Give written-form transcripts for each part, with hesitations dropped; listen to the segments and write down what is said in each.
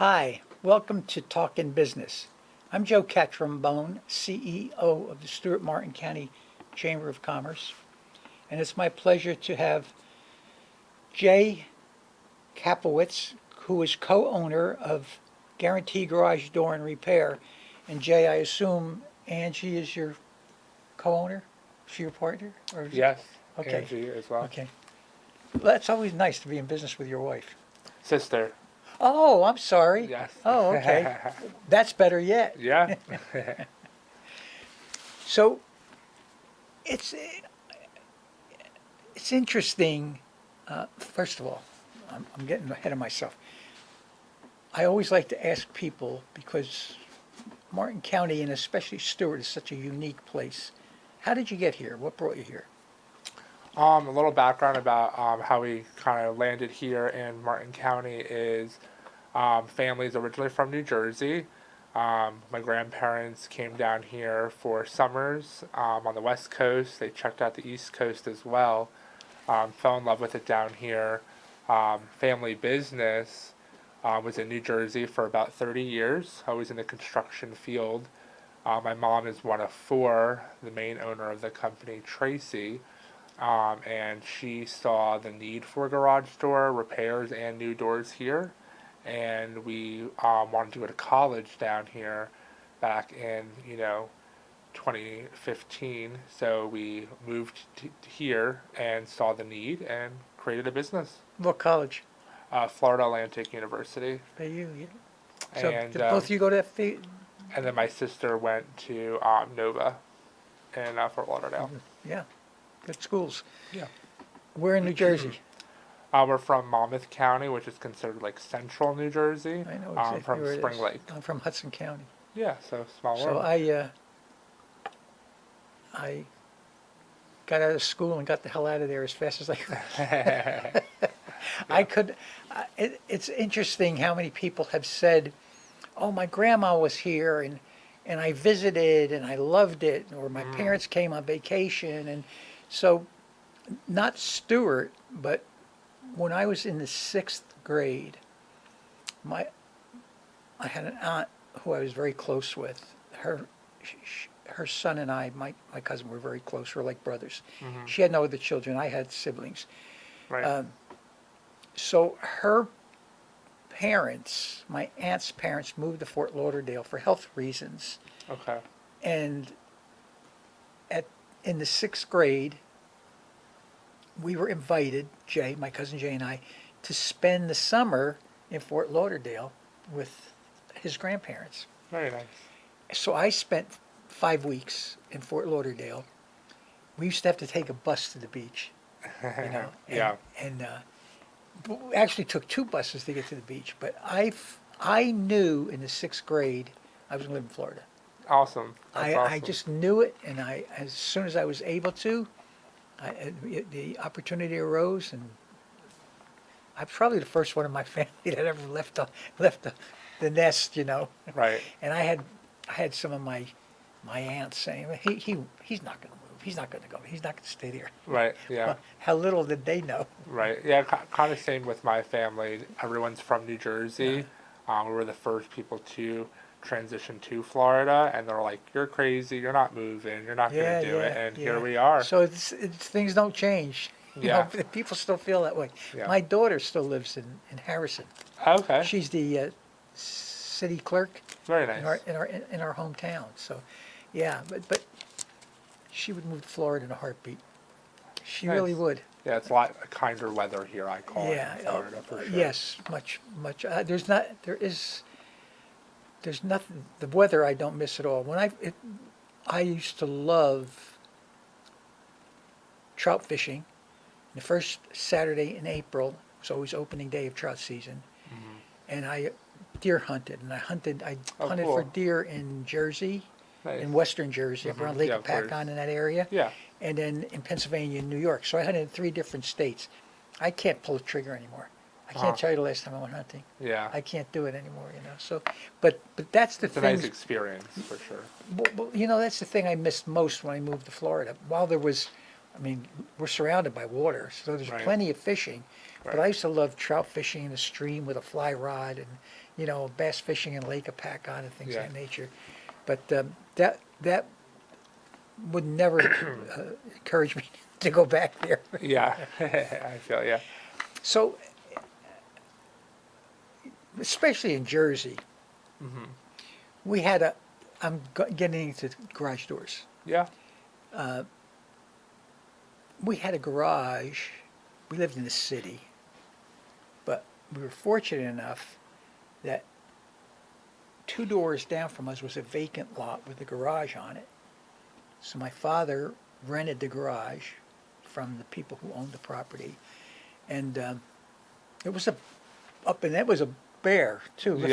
Hi, welcome to Talkin Business. I'm Joe Catrambone, CEO of the Stewart Martin County Chamber of Commerce, and it's my pleasure to have Jay Kapowitz, who is co-owner of Guarantee Garage Door and Repair. And Jay, I assume Angie is your co-owner? Is she your partner? Or is Yes, Okay, Angie as well. okay. Well, that's always nice to be in business with your wife. Sister. Oh, I'm sorry. Yes. Oh, okay. That's better yet. Yeah. So it's it's interesting. First of all, I'm getting ahead of myself. I always like to ask people because Martin County and especially Stewart is such a unique place. How did you get here? What brought you here? A little background about how we kind of landed here in Martin County is family's originally from New Jersey. My grandparents came down here for summers on the West Coast. They checked out the East Coast as well. Fell in love with it down here. Family business was in New Jersey for about 30 years, always in the construction field. My mom is one of four, the main owner of the company, Tracy, and she saw the need for garage door repairs and new doors here. And we wanted to go to college down here back in, 2015. So we moved here and saw the need and created a business. What college? Florida Atlantic University. By you, yeah. So And did both of you go to FV? and then my sister went to Nova in Fort Lauderdale. Yeah, good schools. Yeah. We're in New Jersey. We're from Monmouth County, which is considered like central New Jersey. I know exactly from where it Spring is. Lake. I'm from Hudson County. Yeah, so small So world. I got out of school and got the hell out of there as fast as I could. I could. It's interesting how many people have said, "Oh, my grandma was here and I visited and I loved it," or my parents came on vacation, and so not Stewart, but when I was in the sixth grade, my I had an aunt who I was very close with. Her son and I, my cousin, were very close. We're like brothers. She had no other children. I had siblings. Right. So her parents, my aunt's parents, moved to Fort Lauderdale for health reasons. Okay. And in the sixth grade, we were invited, Jay, my cousin Jay and I, to spend the summer in Fort Lauderdale with his grandparents. Very nice. So I spent 5 weeks in Fort Lauderdale. We used to have to take a bus to the beach, And, Yeah. And we actually took two buses to get to the beach. But I knew in the sixth grade I was going to live in Florida. Awesome. That's I awesome. just knew it, and as soon as I was able to, the opportunity arose, and I'm probably the first one in my family that ever left the nest, Right. And I had some of my aunts saying, he's not going to move, he's not going to go, he's not going to stay there. Right. Yeah. Well, how little did they know? Right. Yeah. Kind of same with my family. Everyone's from New Jersey. We were the first people to transition to Florida, and they're like, "You're crazy. You're not moving. You're not Yeah, going to do it." yeah, And yeah. here we are. So things don't change. Yeah. People still feel that way. Yeah. My daughter still lives in Harrison. Okay. She's the city clerk Very in nice. in our hometown. So, yeah, but she would move to Florida in a heartbeat. She Nice. really would. Yeah, it's a lot kinder weather here. I call Yeah. it in Florida for sure. Yes, much. There's nothing. The weather I don't miss at all. I used to love trout fishing. The first Saturday in April was always opening day of trout season, and I deer hunted, and I hunted Oh, for cool. deer in Jersey, Nice. in western Jersey, up around Lake Yeah, of course. Apacon in that area, Yeah. and then in Pennsylvania and New York. So I hunted in 3 different states. I can't pull a trigger anymore. I can't tell you the last time I went hunting. Yeah. I can't do it anymore, So, but that's the It's a thing. nice experience for sure. Well, that's the thing I missed most when I moved to Florida. While there was I mean, we're surrounded by water, so there's Right. plenty of fishing. But Right. I used to love trout fishing in the stream with a fly rod, and bass fishing in Lake Apaca and things of Yeah. that nature. But that would never encourage me to go back there. Yeah. I feel yeah. So, especially in Jersey, Hmm. we had a. Getting into garage doors. Yeah. We had a garage. We lived in the city, but we were fortunate enough that 2 doors down from us was a vacant lot with a garage on it. So my father rented the garage from the people who owned the property, and it was a up and that was a bear too. Lifting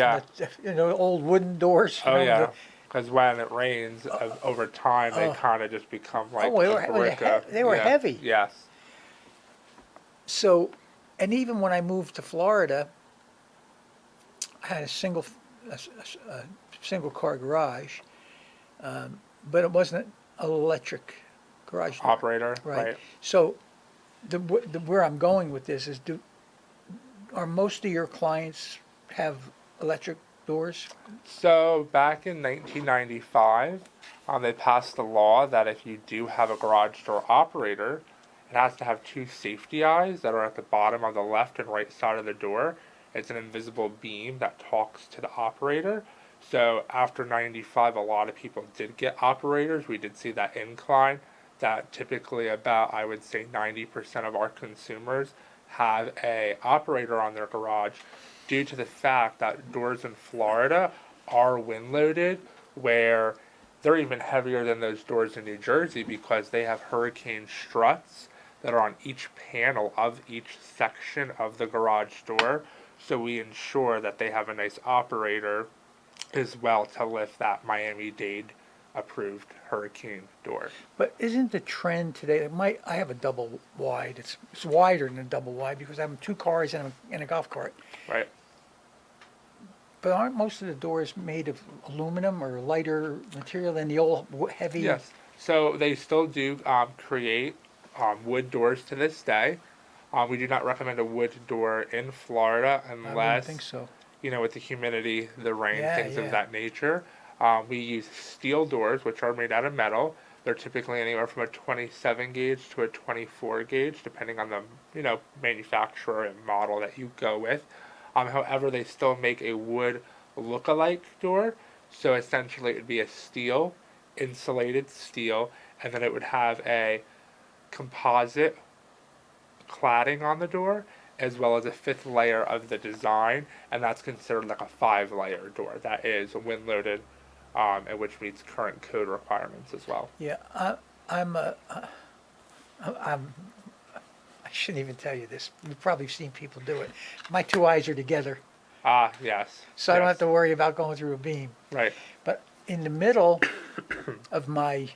Yeah. old wooden doors. Oh yeah. Because when it rains, over time they oh. kind of just become like Oh, a brick. they were Yeah. heavy. Yes. So, and even when I moved to Florida, I had a single car garage, but it wasn't an electric garage door. Operator. Right. Right. So, where I'm going with this is, are most of your clients have electric doors? So back in 1995, they passed a law that if you do have a garage door operator, it has to have two safety eyes that are at the bottom of the left and right side of the door. It's an invisible beam that talks to the operator. So after 95, a lot of people did get operators. We did see that incline that typically about, I would say, 90% of our consumers have a operator on their garage due to the fact that doors in Florida are wind loaded, where they're even heavier than those doors in New Jersey because they have hurricane struts that are on each panel of each section of the garage door. So we ensure that they have a nice operator as well to lift that Miami-Dade approved hurricane door. But isn't the trend today? I have a double wide. It's wider than a double wide because I have 2 cars and a golf cart. Right. But aren't most of the doors made of aluminum or lighter material than the old heavy? Yes. So they still do create wood doors to this day. We do not recommend a wood door in Florida I wouldn't unless, think so. with the humidity, the rain, Yeah, things yeah. of that nature. We use steel doors, which are made out of metal. They're typically anywhere from a 27 gauge to a 24 gauge, depending on the manufacturer and model that you go with. However, they still make a wood look-alike door. So essentially, it would be a steel, insulated steel, and then it would have a composite cladding on the door, as well as a fifth layer of the design, and that's considered like a 5-layer door that is wind loaded, and which meets current code requirements as well. Yeah, I'm I shouldn't even tell you this. You've probably seen people do it. My 2 eyes are together, Ah, yes. so I don't Yes. have to worry about going through a beam. Right. But in the middle of my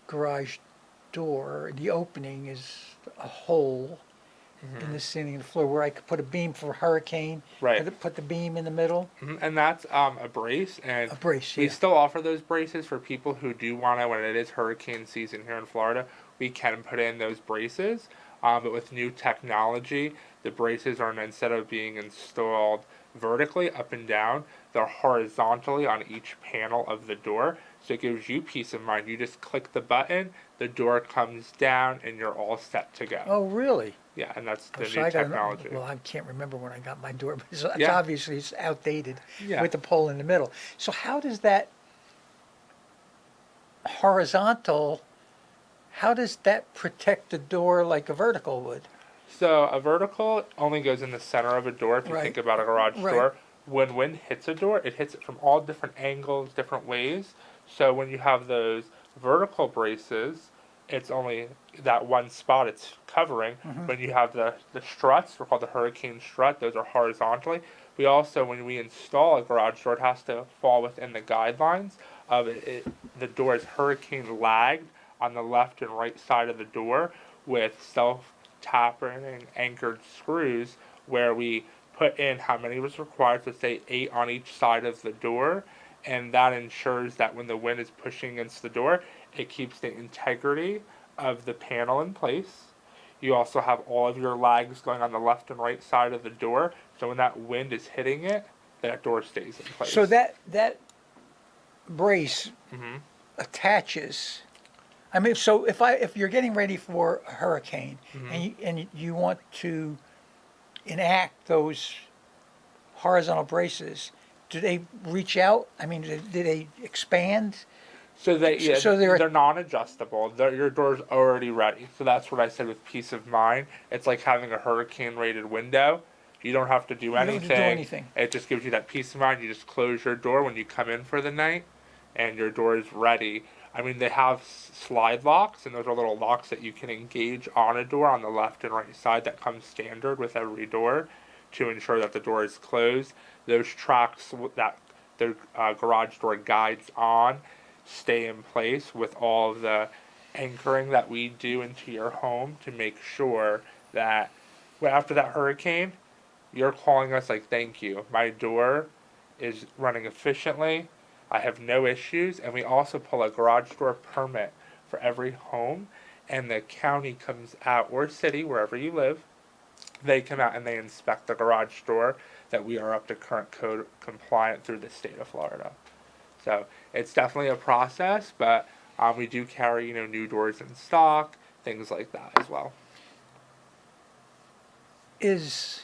garage door, the opening is a hole in the ceiling and the floor where I could put a beam for hurricane. Right. Put the beam in the middle. And that's a brace, and A brace, we yeah. still offer those braces for people who do want to. When it is hurricane season here in Florida, we can put in those braces. But with new technology, the braces are, instead of being installed vertically up and down, they're horizontally on each panel of the door. So it gives you peace of mind. You just click the button, the door comes down, and you're all set to go. Oh, really? Yeah, and that's the So new I got technology. well, I can't remember when I got my door, but it's Yeah. obviously it's outdated Yeah. with the pole in the middle. So how does that horizontal, how does that protect the door like a vertical would? So a vertical only goes in the center of a door. If you Right. think about a garage Right. door, when wind hits a door, it hits it from all different angles, different ways. So when you have those vertical braces, it's only that one spot it's covering. When you have the struts, we're called the hurricane strut, those are horizontally. We also, when we install a garage door, it has to fall within the guidelines of the door is hurricane lagged on the left and right side of the door with self-tapping anchored screws, where we put in how many was required, so say 8 on each side of the door, and that ensures that when the wind is pushing against the door, it keeps the integrity of the panel in place. You also have all of your lags going on the left and right side of the door, so when that wind is hitting it, that door stays in place. So that brace Hmm. attaches. I mean, so if you're getting ready for a hurricane Hmm. and you want to enact those horizontal braces, do they reach out? I mean, do they expand? So they, yeah, So they're they're non-adjustable. Your door's already ready. So that's what I said with peace of mind. It's like having a hurricane-rated window. You don't have to do you don't have to do anything. anything. It just gives you that peace of mind. You just close your door when you come in for the night, and your door is ready. I mean, they have slide locks, and those are little locks that you can engage on a door on the left and right side that comes standard with every door to ensure that the door is closed. Those tracks that the garage door guides on stay in place with all of the anchoring that we do into your home to make sure that after that hurricane, you're calling us like, thank you. My door is running efficiently. I have no issues. And we also pull a garage door permit for every home. And the county comes out, or city, wherever you live, they come out and they inspect the garage door that we are up to current code compliant through the state of Florida. So it's definitely a process, but we do carry new doors in stock, things like that as well. Is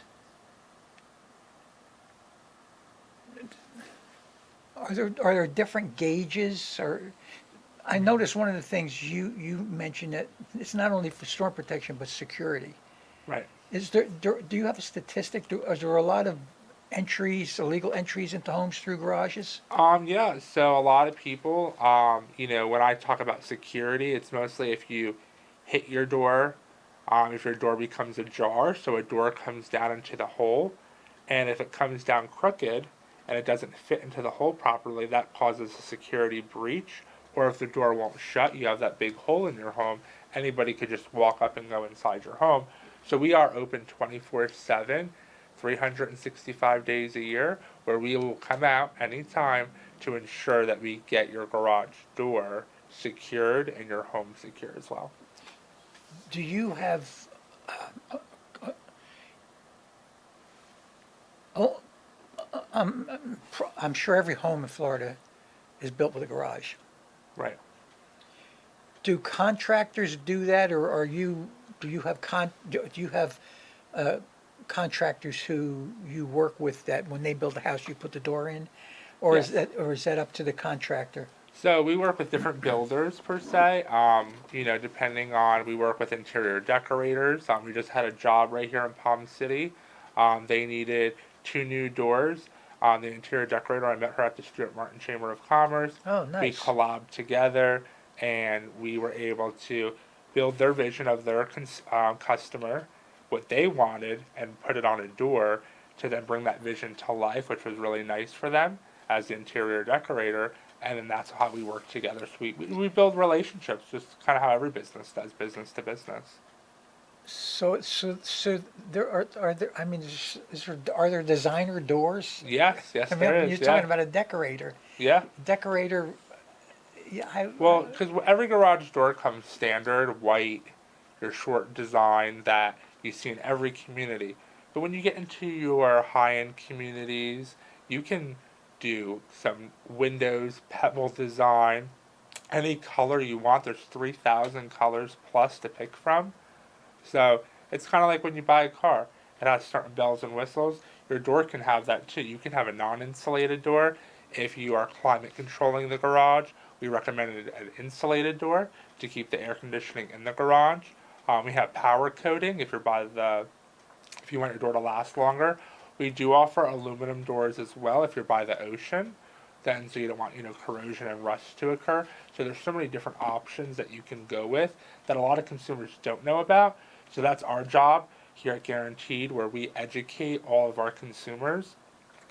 are there different gauges? Or I noticed one of the things you mentioned that it's not only for storm protection but security. Right. Do you have a statistic? Is there a lot of entries, illegal entries into homes through garages? Yeah, so a lot of people, when I talk about security, it's mostly if you hit your door, if your door becomes ajar, so a door comes down into the hole, and if it comes down crooked and it doesn't fit into the hole properly, that causes a security breach. Or if the door won't shut, you have that big hole in your home, anybody could just walk up and go inside your home. So we are open 24/7, 365 days a year, where we will come out anytime to ensure that we get your garage door secured and your home secure as well. Do you have? Oh, I'm sure every home in Florida is built with a garage. Right. Do contractors do that, or do you have contractors who you work with that when they build a house you put the door in, or Yes. is that up to the contractor? So we work with different builders per se. Depending on we work with interior decorators. We just had a job right here in Palm City. They needed two new doors. The interior decorator, I met her at the Stuart Martin Chamber of Commerce. Oh, We nice. collabed together, and we were able to build their vision of their customer, what they wanted, and put it on a door to then bring that vision to life, which was really nice for them as the interior decorator. And then that's how we work together. So we build relationships, just kind of how every business does, business to business. So there are there. I mean, are there designer doors? Yes, yes, I there mean, is. you're Yeah, talking about a decorator. yeah. Decorator. Yeah, Well, because every garage door comes standard white, your short design that you see in every community. But when you get into your high-end communities, you can do some windows, pebble design, any color you want. There's 3,000 colors plus to pick from. So it's kind of like when you buy a car. It has certain bells and whistles. Your door can have that too. You can have a non-insulated door. If you are climate controlling the garage, we recommend an insulated door to keep the air conditioning in the garage. We have power coating if you want your door to last longer. We do offer aluminum doors as well if you're by the ocean. Then so you don't want corrosion and rust to occur. So there's so many different options that you can go with that a lot of consumers don't know about. So that's our job here at Guaranteed, where we educate all of our consumers.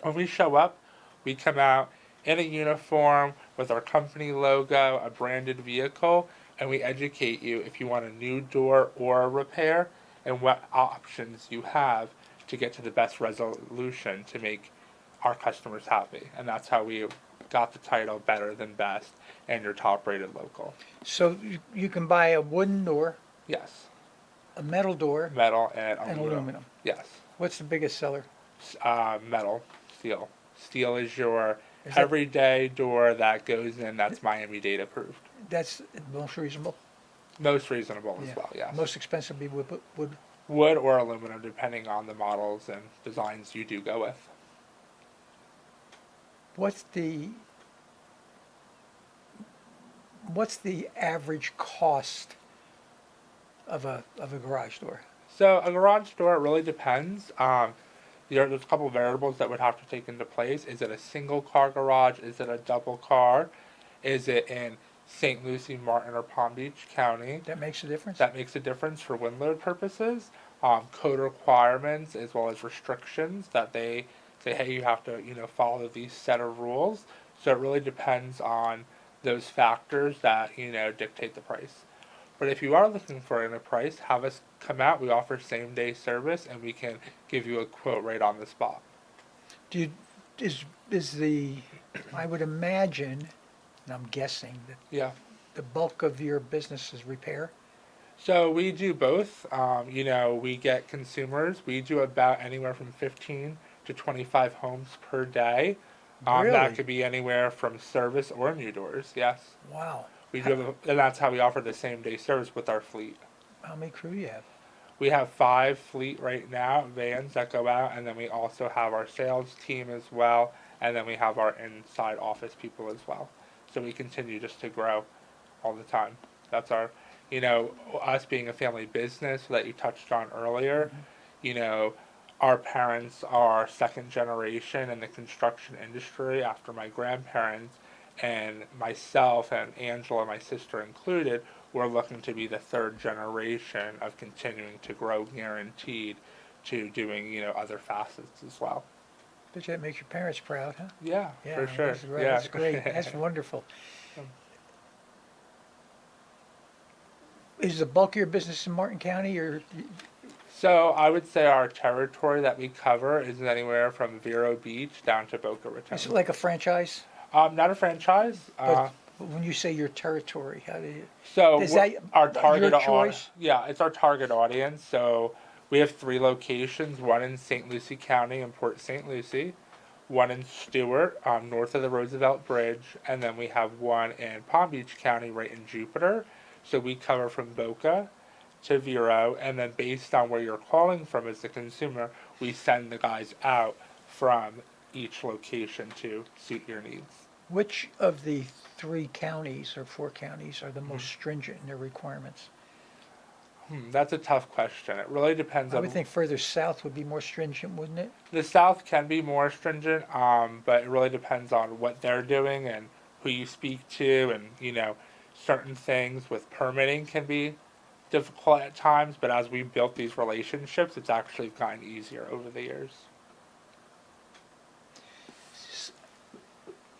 When we show up, we come out in a uniform with our company logo, a branded vehicle, and we educate you if you want a new door or a repair and what options you have to get to the best resolution to make our customers happy. And that's how we got the title better than best and you're top rated local. So you can buy a wooden door, Yes. a metal door, Metal and and aluminum. aluminum. Yes. What's the biggest seller? Metal, steel. Steel is your Is that, everyday door that goes in that's Miami-Dade approved. that's most reasonable? Most reasonable Yeah. as well, yes. Most expensive be wood. Wood or aluminum, depending on the models and designs you do go with. What's the average cost of a garage door? So a garage door, it really depends. There's a couple of variables that would have to take into place. Is it a single car garage? Is it a double car? Is it in St. Lucie, Martin, or Palm Beach County? That makes a difference? That makes a difference for wind load purposes. Code requirements as well as restrictions that they say, hey, you have to, follow these set of rules. So it really depends on those factors that, dictate the price. But if you are looking for a price, have us come out. We offer same day service and we can give you a quote right on the spot. Do you, is the, I would imagine, and I'm guessing, that Yeah. the bulk of your business is repair? So we do both. We get consumers. We do about anywhere from 15 to 25 homes per day. Really? That could be anywhere from service or new doors. Yes, Wow. we do, and that's how we offer the same day service with our fleet. How many crew you have? We have 5 fleet right now, vans that go out, and then we also have our sales team as well, and then we have our inside office people as well. So we continue just to grow all the time. That's our, us being a family business that you touched on earlier, our parents are second generation in the construction industry after my grandparents, and myself and Angela, my sister included, we're looking to be the third generation of continuing to grow, guaranteed to doing, other facets as well. Bet you that makes your parents proud, huh? Yeah, for sure. That's great. Yeah. That's great. That's wonderful. Is the bulk of your business in Martin County, or So I would say our territory that we cover is anywhere from Vero Beach down to Boca Raton. is it like a franchise? Not a franchise. But when you say your territory, how do you? So Is that our target your choice? Yeah, it's our target audience. So we have 3 locations: one in St. Lucie County in Port St. Lucie, one in Stewart, north of the Roosevelt Bridge, and then we have one in Palm Beach County, right in Jupiter. So we cover from Boca to Vero, and then based on where you're calling from as the consumer, we send the guys out from each location to suit your needs. Which of the 3 counties or 4 counties are the most stringent in their requirements? That's a tough question. It really depends I on. would think further south would be more stringent, wouldn't it? The South can be more stringent, but it really depends on what they're doing and who you speak to, and certain things with permitting can be difficult at times. But as we built these relationships, it's actually gotten easier over the years.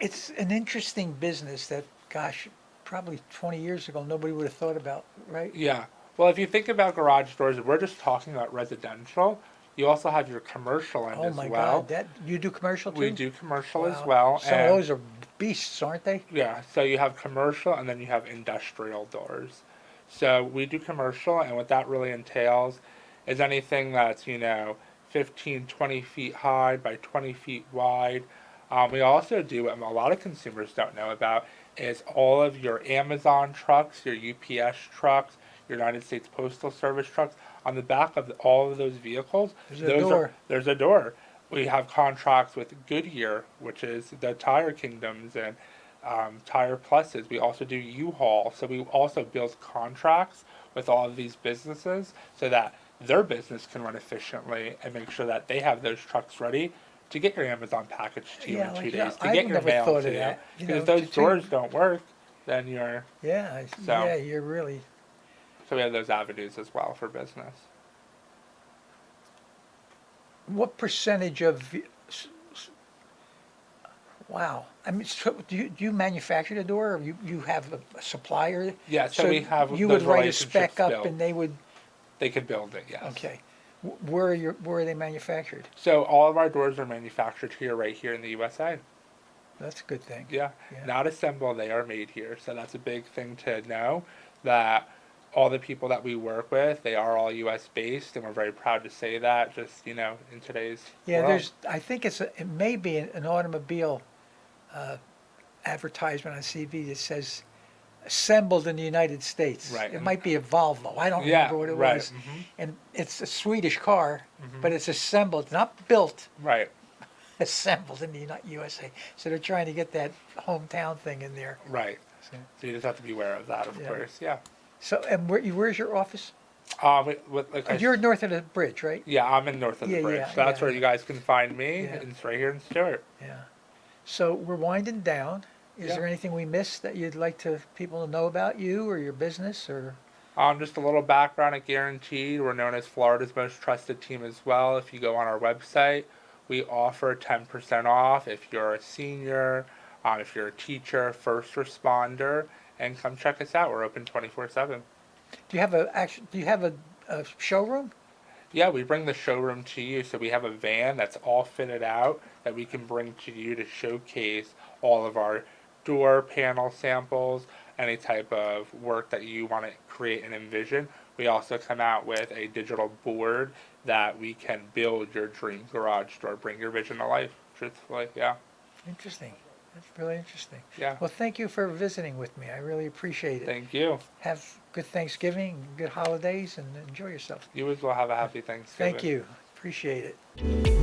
It's an interesting business that, gosh, probably 20 years ago nobody would have thought about, right? Yeah. Well, if you think about garage doors, we're just talking about residential. You also have your commercial end Oh as my well. God, that you do commercial too? We do commercial as Wow. well. Some and of those are beasts, aren't they? Yeah, so you have commercial and then you have industrial doors. So we do commercial, and what that really entails is anything that's, 15, 20 feet high by 20 feet wide. We also do, what a lot of consumers don't know about, is all of your Amazon trucks, your UPS trucks, your United States Postal Service trucks. On the back of all of those vehicles, there's a door. We have contracts with Goodyear, which is the Tire Kingdoms, and Tire Pluses. We also do U-Haul. So we also build contracts with all of these businesses so that their business can run efficiently and make sure that they have those trucks ready to get your Amazon package to you in 2 days, to I've get your never mail thought to of you. that. Because if those doors don't work, then you're... Yeah, So- yeah, you're really. So we have those avenues as well for business. What percentage of? Wow, I mean, so do you manufacture the door, or you have a supplier? Yeah, so we have You those would write a relationships spec up, built. and they would. They could build it, yes. Okay, where are they manufactured? So all of our doors are manufactured here, right here in the USA. That's a good thing. Yeah. Yeah. Not assembled, they are made here. So that's a big thing to know, that all the people that we work with, they are all US based, and we're very proud to say that, just, in today's Yeah, world. I think it may be an automobile advertisement on CV that says assembled in the United States. Right, It and- might be a Volvo. I don't Yeah, remember what it right. was. Hmm. And it's a Swedish car, Hmm. but it's assembled, not built, Right, assembled in the USA. So they're trying to get that hometown thing in there. right. So, So you just have to be aware of that, of Yeah. course. Yeah. and where's your office? Like I You're north of the bridge, right? Yeah, I'm in north of the Yeah, bridge. yeah, So that's yeah, where yeah. you guys can find me. Yeah. It's right here in Stewart. Yeah. So we're winding down. Is Yeah. there anything we missed that you'd like people to know about you or your business or? Just a little background at Guaranteed. We're known as Florida's most trusted team as well. If you go on our website, we offer 10% off if you're a senior, if you're a teacher, first responder, and come check us out. We're open 24/7. Do you have a showroom? Yeah, we bring the showroom to you. So we have a van that's all fitted out that we can bring to you to showcase all of our door panel samples, any type of work that you want to create and envision. We also come out with a digital board that we can build your dream garage door, bring your vision to life, truthfully. Yeah. Interesting. That's really interesting. Yeah. Well, thank you for visiting with me. I really appreciate it. Thank you. Have good Thanksgiving, good holidays, and enjoy yourself. You as well have a happy Thanksgiving. Thank you. Appreciate it.